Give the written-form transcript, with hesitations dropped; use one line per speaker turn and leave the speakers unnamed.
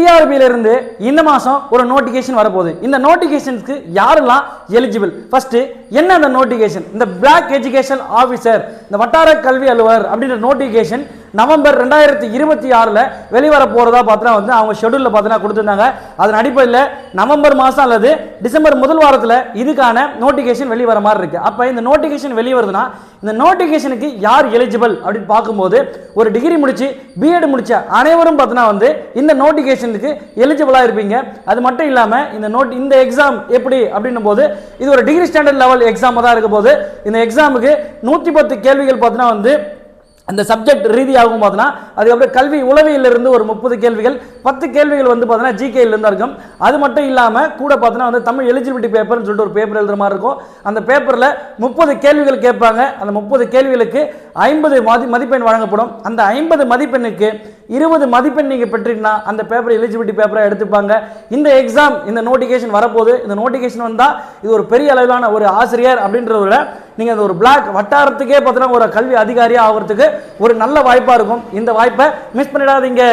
டிஆர்பியில இருந்து இந்த மாசம் ஒரு நோட்டிஃபிகேஷன் வரப்போகுது. இந்த நோட்டிஃபிகேஷனுக்கு யாரெல்லாம் எலிஜிபிள்? ஃபர்ஸ்ட் என்ன அந்த நோட்டிஃபிகேஷன்? இந்த பிளாக் எஜுகேஷன் ஆஃபீஸர், இந்த வட்டார கல்வி அலுவலர் அப்படின்ற நோட்டிஃபிகேஷன் நவம்பர் 2026 வெளிவர போறதா பார்த்தா வந்து அவங்க ஷெட்யூல்ல பார்த்தா கொடுத்திருந்தாங்க. அதன் அடிப்படையில் நவம்பர் மாசம் அல்லது டிசம்பர் முதல் வாரத்தில் இதுக்கான நோட்டிஃபிகேஷன் வெளிவர மாதிரி இருக்கு. அப்ப இந்த நோட்டிஃபிகேஷன் வெளிவருதுன்னா இந்த நோட்டிஃபிகேஷனுக்கு யார் எலிஜிபிள் அப்படின்னு பார்க்கும்போது ஒரு டிகிரி முடிச்சு பிஎட் முடிச்ச அனைவரும் பார்த்தா வந்து இந்த நோட்டிஃபிகேஷனுக்கு எலிஜிபிளா இருப்பீங்க. அது மட்டும் இல்லாம இந்த எக்ஸாம் எப்படி அப்படின்னும் போது இது ஒரு டிகிரி ஸ்டாண்டர்ட் லெவல் எக்ஸாம் தான் இருக்க போது. இந்த எக்ஸாமுக்கு 110 கேள்விகள் பார்த்தா வந்து அந்த சப்ஜெக்ட் ரீதியாகவும் பார்த்தோன்னா அதுக்கப்புறம் கல்வி உளவியல் இருந்து ஒரு 30 கேள்விகள், 10 கேள்விகள் வந்து பார்த்தோன்னா ஜிகேல இருந்தா இருக்கும். அது மட்டும் இல்லாமல் கூட பார்த்தோன்னா வந்து தமிழ் எலிஜிபிலிட்டி பேப்பர்னு சொல்லிட்டு ஒரு பேப்பர் எழுதுற மாதிரி இருக்கும். அந்த பேப்பரில் 30 கேள்விகள் கேட்பாங்க. அந்த 30 கேள்விகளுக்கு 50 மதிப்பெண் வழங்கப்படும். அந்த 50 மதிப்பெண்ணுக்கு 20 மதிப்பெண் நீங்கள் பெற்றீங்கன்னா அந்த பேப்பர் எலிஜிபிலிட்டி பேப்பரை எடுத்துப்பாங்க. இந்த எக்ஸாம் இந்த நோட்டிஃபிகேஷன் வரப்போகுது. இந்த நோட்டிஃபிகேஷன் வந்தால் இது ஒரு பெரிய அளவிலான ஒரு ஆசிரியர் அப்படின்றத விட நீங்கள் அந்த ஒரு பிளாக் வட்டாரத்துக்கே பார்த்தீங்கன்னா ஒரு கல்வி அதிகாரியாக ஆகிறதுக்கு ஒரு நல்ல வாய்ப்பாக இருக்கும். இந்த வாய்ப்பை மிஸ் பண்ணிடாதீங்க.